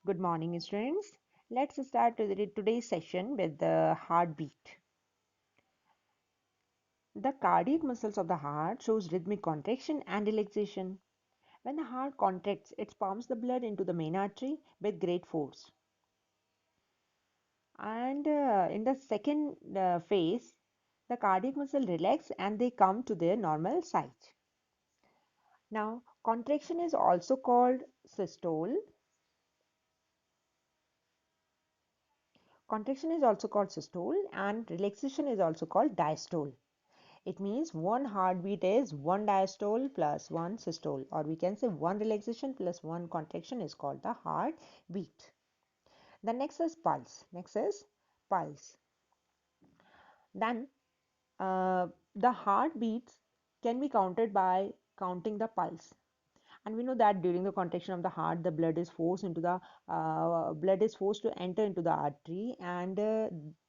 Good morning, students. Let's start today's session with the heartbeat. The cardiac muscles of the heart shows rhythmic contraction and relaxation. When the heart contracts, it pumps the blood into the main artery with great force. And in the second phase, the cardiac muscle relax and they come to their normal size. Now, contraction is also called systole. Contraction is also called systole and relaxation is also called diastole. It means one heartbeat is one diastole plus one systole, or we can say one relaxation plus one contraction is called the heartbeat. The next is pulse. Next is pulse. Then the heartbeats can be counted by counting the pulse. And we know that during the contraction of the heart, the blood is forced to enter into the artery, and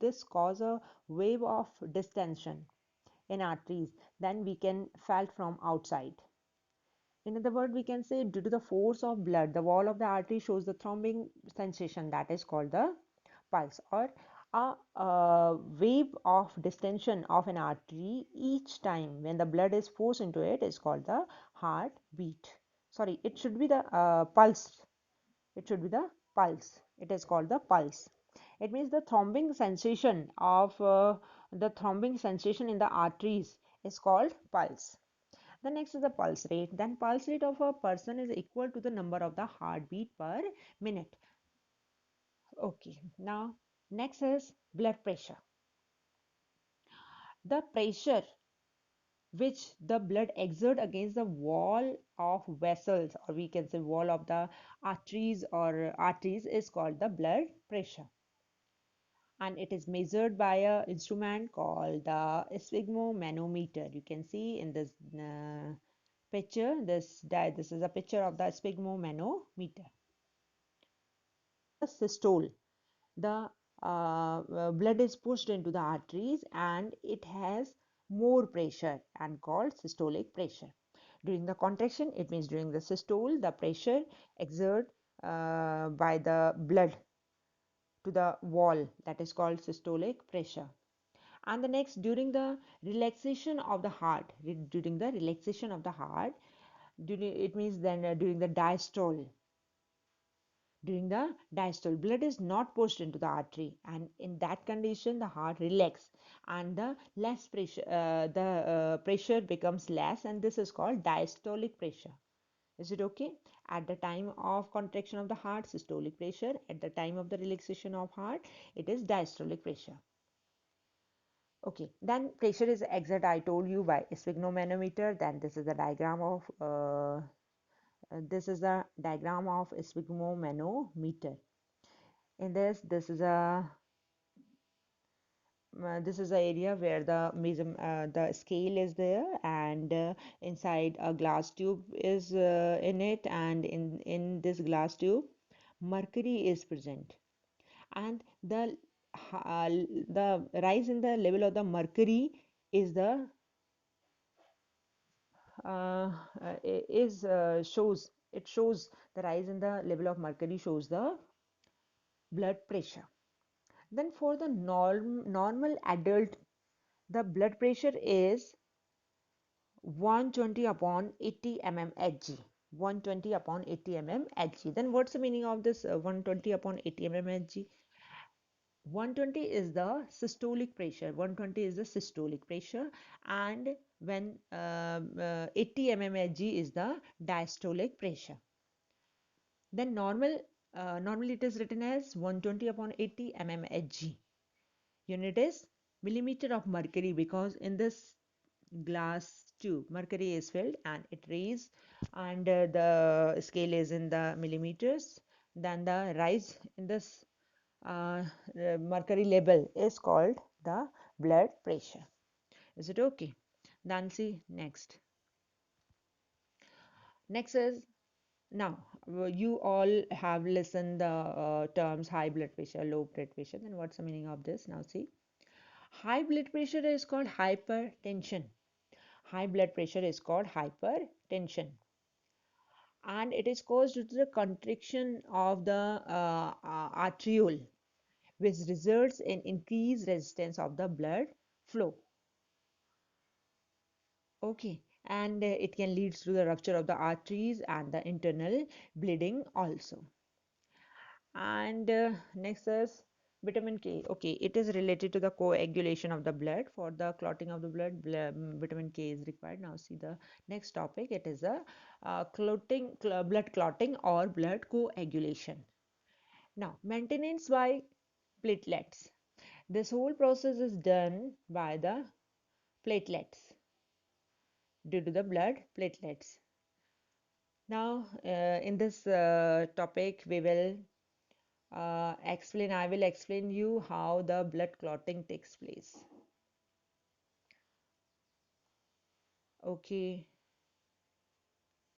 this cause a wave of distension in arteries than we can felt from outside. In other words, we can say due to the force of blood, the wall of the artery shows the throbbing sensation that is called the pulse, or a wave of distension of an artery each time when the blood is forced into it is called the heartbeat. Sorry, it should be the pulse. It should be the pulse. It is called the pulse. It means the throbbing sensation in the arteries is called pulse. The next is the pulse rate. Then pulse rate of a person is equal to the number of the heartbeat per minute. Okay, now next is blood pressure. The pressure which the blood exert against the wall of vessels, or we can say wall of the arteries is called the blood pressure, and it is measured by a instrument called the sphygmomanometer. You can see in this picture, this is a picture of the sphygmomanometer. The systole, the blood is pushed into the arteries and it has more pressure and called systolic pressure. During the contraction, it means during the systole, the pressure exerted by the blood to the wall, that is called systolic pressure. And the next, during the relaxation of the heart, it means then during the diastole. During the diastole, blood is not pushed into the artery, and in that condition, the heart relax, and the pressure becomes less, and this is called diastolic pressure. Is it okay? At the time of contraction of the heart, systolic pressure. At the time of the relaxation of heart, it is diastolic pressure. Okay, then pressure is exerted, I told you, by sphygmomanometer. Then this is the diagram of sphygmomanometer. In this is the area where the scale is there, and inside a glass tube is in it, and in this glass tube mercury is present, and the rise in the level of the mercury is the uh, is shows it shows the rise in the level of mercury shows the blood pressure. Then for the normal adult, the blood pressure is 120 upon 80 mm Hg. 120 upon 80 mm Hg. Then what's the meaning of this 120 upon 80 mm Hg? 120 is the systolic pressure. 120 is the systolic pressure, and when 80 mm Hg is the diastolic pressure. Then normally it is written as 120 upon 80 mm Hg. Unit is millimeter of mercury, because in this glass tube mercury is filled and it raise, and the scale is in the millimeters. Then the rise in this mercury level is called the blood pressure. Is it okay? Then see next is, now you all have listened the terms high blood pressure, low blood pressure. Then what's the meaning of this? Now see, high blood pressure is called hypertension. High blood pressure is called hypertension, and it is caused due to the contraction of the arteriole, which results in increased resistance of the blood flow. Okay, and it can lead to the rupture of the arteries and the internal bleeding also. And next is vitamin K. Okay, it is related to the coagulation of the blood. For the clotting of the blood, vitamin K is required. Now see the next topic. It is a blood clotting or blood coagulation. Now, maintenance by platelets. This whole process is done by the platelets due to the blood platelets. Now, in this topic, I will explain you how the blood clotting takes place. Okay.